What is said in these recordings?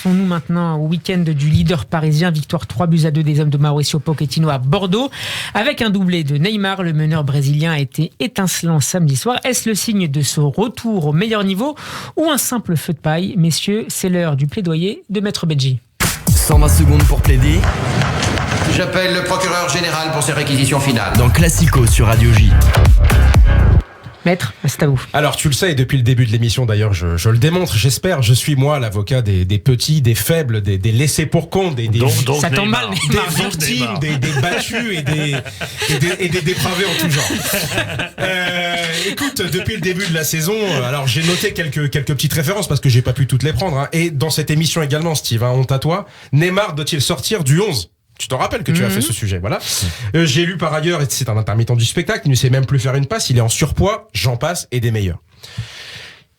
Arrêtons-nous maintenant au week-end du leader parisien. Victoire 3-2 des hommes de Mauricio Pochettino à Bordeaux. Avec un doublé de Neymar, le meneur brésilien a été étincelant samedi soir. Est-ce le signe de ce retour au meilleur niveau ou un simple feu de paille? Messieurs, c'est l'heure du plaidoyer de Maître Benji. 120 secondes pour plaider. J'appelle le procureur général pour ses réquisitions finales. Dans Classico sur Radio J. Maître, c'est à vous. Alors tu le sais, depuis le début de l'émission d'ailleurs, je le démontre, j'espère, je suis moi l'avocat des petits, des faibles, des laissés pour compte, des ça tombe mal, des victimes, des battus et des dépravés en tout genre. Écoute, depuis le début de la saison, alors j'ai noté quelques petites références parce que j'ai pas pu toutes les prendre, hein. Et dans cette émission également, Steve, hein, honte à toi, Neymar doit-il sortir du 11 ? Tu te rappelles que tu as fait ce sujet, voilà. J'ai lu par ailleurs, et c'est un intermittent du spectacle, il ne sait même plus faire une passe, il est en surpoids, j'en passe, et des meilleurs.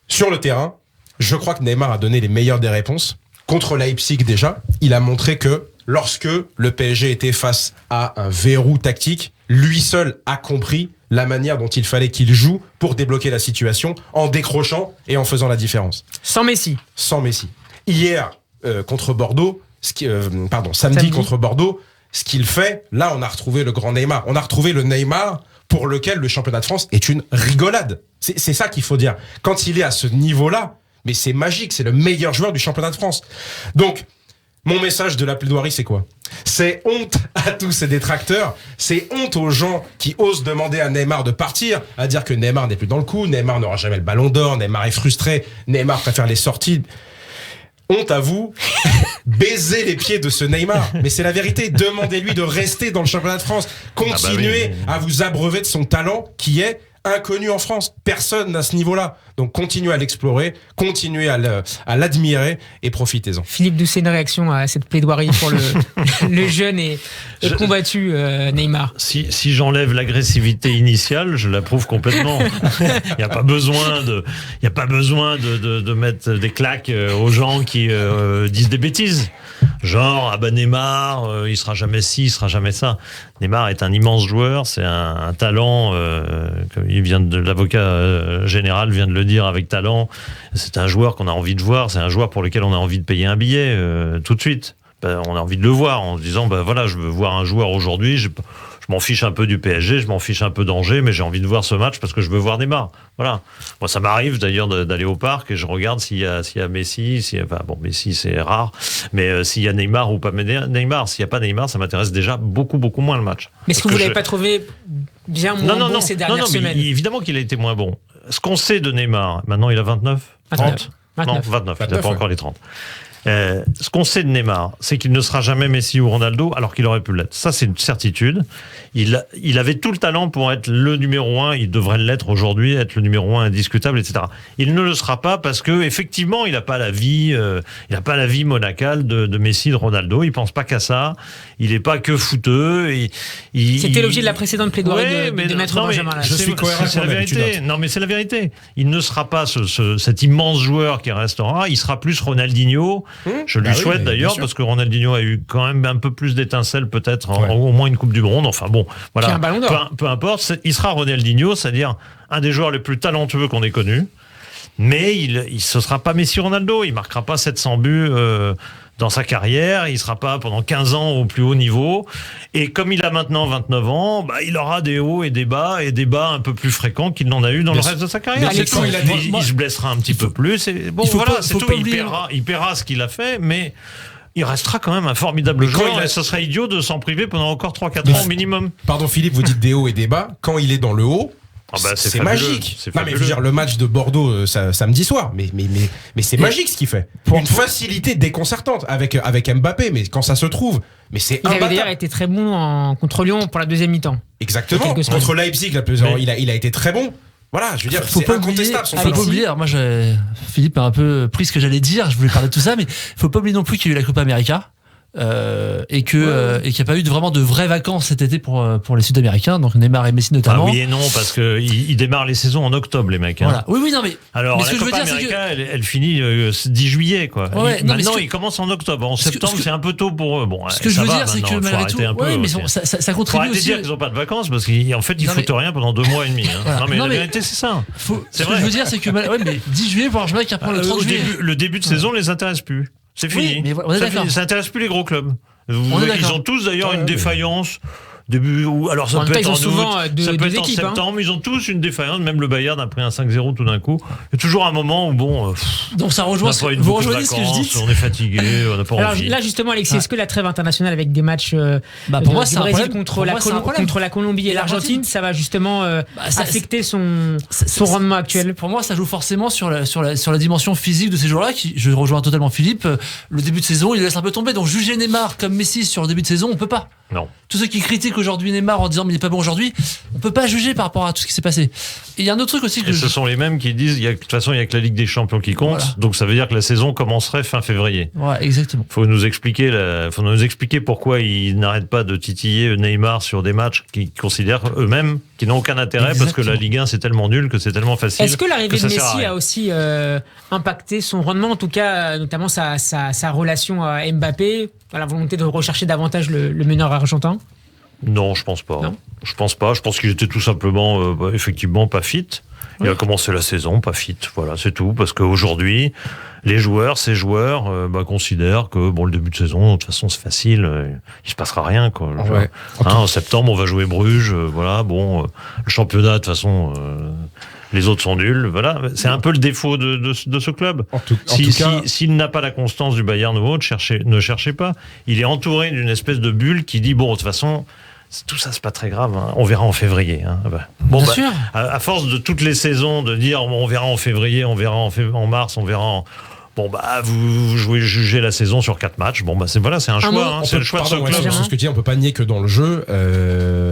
Sur le terrain, je crois que Neymar a donné les meilleures des réponses. Contre Leipzig déjà, il a montré que lorsque le PSG était face à un verrou tactique, lui seul a compris la manière dont il fallait qu'il joue pour débloquer la situation, en décrochant et en faisant la différence. Sans Messi. Sans Messi. Hier, contre Bordeaux, samedi contre Bordeaux, ce qu'il fait, là on a retrouvé le grand Neymar. On a retrouvé le Neymar pour lequel le championnat de France est une rigolade. C'est ça qu'il faut dire. Quand il est à ce niveau-là, mais c'est magique, c'est le meilleur joueur du championnat de France. Donc, mon message de la plaidoirie, c'est quoi ? C'est honte à tous ces détracteurs, c'est honte aux gens qui osent demander à Neymar de partir, à dire que Neymar n'est plus dans le coup, Neymar n'aura jamais le ballon d'or, Neymar est frustré, Neymar préfère les sorties. Honte à vous, baisez les pieds de ce Neymar. Mais c'est la vérité, demandez-lui de rester dans le championnat de France. Continuez à vous abreuver de son talent qui est inconnu en France. Personne n'a ce niveau-là. Donc continuez à l'explorer, continuez à l'admirer et profitez-en. Philippe Doucet, une réaction à cette plaidoirie pour le jeune et combattu Neymar. Si j'enlève l'agressivité initiale, je l'approuve complètement. Il n'y a pas besoin de mettre des claques aux gens qui disent des bêtises. Genre, Neymar, il sera jamais ci, il sera jamais ça. Neymar est un immense joueur, c'est un talent, comme l'avocat général vient de le dire avec talent. C'est un joueur qu'on a envie de voir, c'est un joueur pour lequel on a envie de payer un billet tout de suite. On a envie de le voir en se disant, voilà, je veux voir un joueur aujourd'hui, je m'en fiche un peu du PSG, je m'en fiche un peu d'Angers, mais j'ai envie de voir ce match parce que je veux voir Neymar. Voilà. Moi, ça m'arrive d'ailleurs d'aller au parc et je regarde s'il y a Messi, Messi c'est rare, mais s'il y a Neymar ou pas Neymar. S'il n'y a pas Neymar, ça m'intéresse déjà beaucoup, beaucoup moins le match. Mais est-ce que vous l'avez pas trouvé bien moins bon ces dernières semaines ? Évidemment qu'il a été moins bon. Ce qu'on sait de Neymar, maintenant il a 29, 30 Non, 29, il n'a pas encore les 30. Ce qu'on sait de Neymar, c'est qu'il ne sera jamais Messi ou Ronaldo, alors qu'il aurait pu l'être. Ça, c'est une certitude. Il avait tout le talent pour être le numéro 1, il devrait l'être aujourd'hui, être le numéro 1 indiscutable, etc. Il ne le sera pas parce que, effectivement, il n'a pas la vie monacale de Messi, de Ronaldo. Il pense pas qu'à ça. Il n'est pas que footeux. C'était l'objet de la précédente plaidoirie de Maître Benjamin. Je suis cohérent. C'est la vérité. Non, mais c'est la vérité. Il ne sera pas cet immense joueur qui restera. Il sera plus Ronaldinho. Je lui souhaite d'ailleurs, parce que Ronaldinho a eu quand même un peu plus d'étincelles, peut-être, au moins une Coupe du Monde. Enfin bon, voilà. Un ballon d'or. Peu importe, il sera Ronaldinho, c'est-à-dire un des joueurs les plus talentueux qu'on ait connus. Mais ce sera pas Messi Ronaldo. Il marquera pas 700 buts dans sa carrière. Il sera pas pendant 15 ans au plus haut niveau. Et comme il a maintenant 29 ans, il aura des hauts et des bas un peu plus fréquents qu'il n'en a eu dans le reste de sa carrière. Il se blessera un petit peu plus. Et bon, voilà, c'est tout. Il paiera ce qu'il a fait, mais il restera quand même un formidable joueur. Et ce serait idiot de s'en priver pendant encore 3-4 ans au minimum. Pardon Philippe, vous dites des hauts et des bas. Quand il est dans le haut, c'est magique. Non, mais je veux dire, le match de Bordeaux samedi soir, mais c'est magique ce qu'il fait. Une facilité déconcertante avec Mbappé, mais quand ça se trouve, mais c'est imbattable. Il avait d'ailleurs été très bon contre Lyon pour la deuxième mi-temps. Exactement. Contre Leipzig, il a été très bon. Voilà, je veux dire, c'est incontestable. Faut pas oublier, moi, Philippe a un peu pris ce que j'allais dire, je voulais parler de tout ça, mais faut pas oublier non plus qu'il y a eu la Copa América. Et qu'il n'y a pas eu vraiment de vraies vacances cet été pour les Sud-Américains, donc Neymar et Messi notamment. Oui et non, parce que ils démarrent les saisons en octobre, les mecs. Voilà. Oui, non, mais. Alors, ce la Copa América, elle finit 10 juillet, quoi. Ouais, maintenant, ils commencent en octobre. En septembre, c'est un peu tôt pour eux. Bon, ce que je veux dire, c'est que malgré tout, mais ça contribue aussi. Faut arrêter de dire qu'ils n'ont pas de vacances, parce qu'en fait, ils foutent rien pendant 2 mois et demi. Non, mais la vérité, c'est ça. Ce que je veux dire, c'est que 10 juillet pour un mec qui apprend le 30 juillet. Le début de saison ne les intéresse plus. C'est Oui, fini. mais on est d'accord. Ça intéresse plus les gros clubs. On est Ils d'accord. ont tous d'ailleurs une défaillance. Alors ça En même peut temps, être ils ont en souvent août, deux ça peut être en équipes, hein. septembre, ils ont tous une défaillance, même le Bayern a pris un 5-0 tout d'un coup. Il y a toujours un moment où Donc ça on rejoint, n'a pas eu vous beaucoup de rejoignez ce que je vacances, dis. on est fatigué, on n'a pas Alors envie. là justement Alexis, Ouais. est-ce que la trêve internationale avec des matchs Pour moi, du c'est un Brésil problème. contre, Pour la moi, c'est un problème. contre la Colombie et l'Argentine, ça va justement ça- affecter son rendement actuel? Pour moi, ça joue forcément sur la dimension physique de ces joueurs-là. Je rejoins totalement Philippe. Le début de saison, il laisse un peu tomber. Donc juger Neymar comme Messi sur le début de saison, on peut pas. Non. Tous ceux qui critiquent aujourd'hui Neymar en disant mais il est pas bon aujourd'hui, on peut pas juger par rapport à tout ce qui s'est passé. Et il y a un autre truc aussi que Et ce sont les mêmes qui disent, de toute façon, il n'y a que la Ligue des Champions qui compte, Voilà. donc ça veut dire que la saison commencerait fin février. Ouais, exactement. Faut nous expliquer pourquoi ils n'arrêtent pas de titiller Neymar sur des matchs qu'ils considèrent eux-mêmes qui n'ont aucun intérêt parce que la Exactement. Ligue 1 c'est tellement nul que c'est tellement facile. Est-ce que l'arrivée de ça sert à Messi rien. a aussi impacté son rendement, en tout cas notamment sa relation à Mbappé, à la volonté de rechercher davantage le meneur argentin? Non, je pense pas. Non. Je pense pas. Je pense qu'il était tout simplement, effectivement, pas fit. Il a commencé la saison pas fit. Voilà, c'est tout. Parce qu'aujourd'hui, ces joueurs, considèrent que le début de saison, de toute façon, c'est facile. Il se passera rien, quoi. Ouais. En septembre, on va jouer Bruges. Le championnat, de toute façon. Les autres sont nuls, voilà. C'est un peu le défaut de ce club. En tout cas, S'il n'a pas la constance du Bayern ou autre, ne cherchez pas. Il est entouré d'une espèce de bulle qui dit, de toute façon, tout ça, c'est pas très grave, hein. On verra en février. Hein. Bien sûr. À force de toutes les saisons de dire, on verra en février, on verra en mars, on verra en... vous jugez la saison sur 4 matchs. C'est un choix. C'est le choix de ce club. C'est ce que tu dis, on peut pas nier que dans le jeu,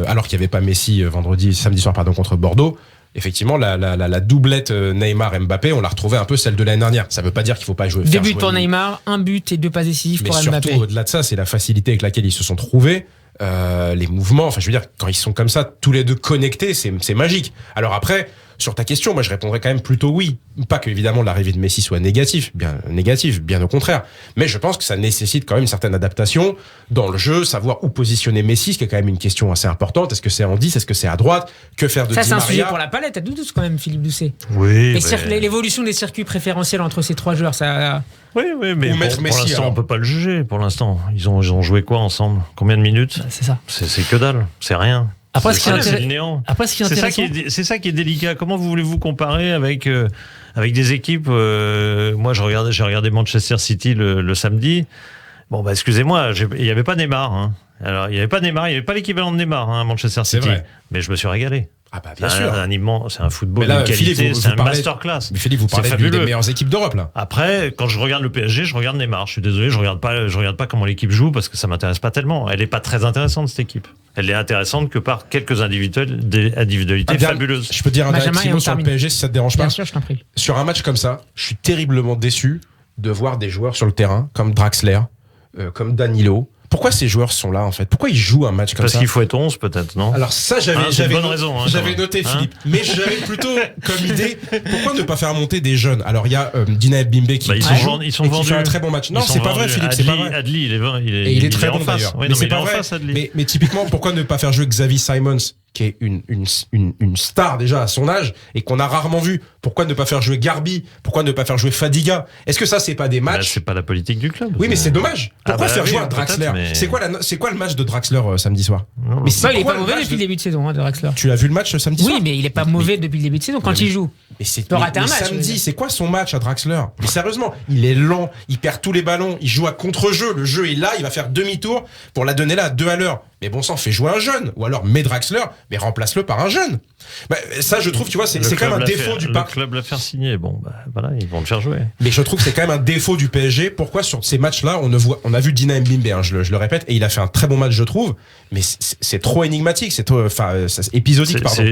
alors qu'il n'y avait pas Messi samedi soir, contre Bordeaux. Effectivement, la doublette Neymar-Mbappé, on l'a retrouvée un peu celle de l'année dernière. Ça veut pas dire qu'il faut pas jouer. 2 buts pour Neymar, 1 but et 2 passes décisives mais pour Mbappé. surtout, au-delà de ça, c'est la facilité avec laquelle ils se sont trouvés. Les mouvements, je veux dire, quand ils sont comme ça, tous les deux connectés, c'est magique. Alors après, sur ta question, moi je répondrais quand même plutôt oui. Pas que évidemment l'arrivée de Messi soit négative, bien au contraire. Mais je pense que ça nécessite quand même une certaine adaptation dans le jeu, savoir où positionner Messi, ce qui est quand même une question assez importante. Est-ce que c'est en 10, est-ce que c'est à droite? Que faire de Ça, Di c'est un Maria? sujet pour la palette à Doudous quand même, Philippe Doucet. Oui, L'évolution des circuits préférentiels entre ces 3 joueurs, ça... Oui, mais Ou mettre pour Messi, l'instant, alors. on peut pas le juger. Pour l'instant, ils ont joué quoi ensemble? Combien de minutes? C'est ça. C'est que dalle. C'est rien. Après, ce qui est C'est du néant. Après, ce qui est C'est ça intéressant. c'est ça qui est délicat. Comment voulez-vous comparer avec des équipes moi, j'ai regardé Manchester City le samedi. Excusez-moi, il n'y avait pas Neymar. Hein. Alors, il n'y avait pas Neymar, il n'y avait pas l'équivalent de Neymar à Manchester C'est City. vrai. Mais je me suis régalé. Ah bien sûr. C'est un football Mais là, de qualité, Philippe, vous c'est un parlez- masterclass. Mais Philippe, vous C'est parlez d'une des fabuleux. meilleures équipes d'Europe là. Après, quand je regarde le PSG, je regarde Neymar. Je suis désolé, je regarde pas comment l'équipe joue parce que ça m'intéresse pas tellement. Elle est pas très intéressante cette équipe. Elle est intéressante que par quelques individualités fabuleuses. Je peux dire un Benjamin, dernier petit et mot on sur le termine. PSG si ça te dérange pas. Bien sûr, je t'en prie. Sur un match comme ça, je suis terriblement déçu de voir des joueurs sur le terrain comme Draxler, comme Danilo. Pourquoi ces joueurs sont là en fait? Pourquoi ils jouent un match comme Parce ça? qu'il faut être 11 peut-être, non? Alors ça, c'est une bonne no- raison, hein, j'avais quand même. noté Hein Philippe, mais j'avais plutôt comme idée pourquoi ne pas faire monter des jeunes? Alors il y a Dina Bimbe qui Ils sont vendus. fait un très bon match. Non, Ils sont c'est pas vrai vendus. Philippe, c'est pas vrai. Adli, Et il est très en bon face. d'ailleurs. Oui, mais non, c'est il est pas en vrai. face, Adli. Mais typiquement, pourquoi ne pas faire jouer Xavi Simons, qui est une star déjà à son âge et qu'on a rarement vu? Pourquoi ne pas faire jouer Garbi? Pourquoi ne pas faire jouer Fadiga? Est-ce que ça c'est pas des Bah, matchs? c'est pas la politique du club. Oui, mais c'est dommage. Pourquoi faire oui, jouer un peut-être, Draxler? mais- C'est quoi le match de Draxler samedi soir? Non, Mais c'est Il est quoi pas le mauvais match depuis le début de saison, de Draxler. Tu as vu le match samedi soir? Oui, mais il est pas mauvais depuis le début de saison quand il joue. Mais c'est peut rater un match, je veux samedi, dire. c'est quoi son match à Draxler? Mais sérieusement, il est lent, il perd tous les ballons, il joue à contre-jeu, le jeu est là, il va faire demi-tour pour la donner là à 2 à l'heure. Mais bon sang, fais jouer un jeune, ou alors mets Draxler, mais remplace-le par un jeune. Bah, ça, je trouve, tu vois, c'est quand même un défaut du Le parc. club l'a fait signer. Voilà, ils vont le faire jouer. Mais je trouve que c'est quand même un défaut du PSG. Pourquoi sur ces matchs-là, on a vu Dina Mbimbe, hein, je le répète, et il a fait un très bon match, je trouve. Mais c'est trop énigmatique, c'est épisodique, pardon.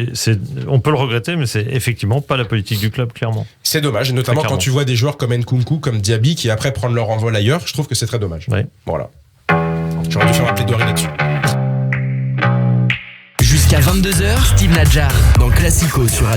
On peut le regretter, mais c'est effectivement pas la politique du club, clairement. C'est dommage, et notamment Très quand clairement. tu vois des joueurs comme Nkunku, comme Diaby, qui après prennent leur envol ailleurs, je trouve que c'est très dommage. Ouais. Voilà. J'aurais dû faire un plaidoirie là-dessus. Jusqu'à 22h, Steve Nadjar dans Classico sur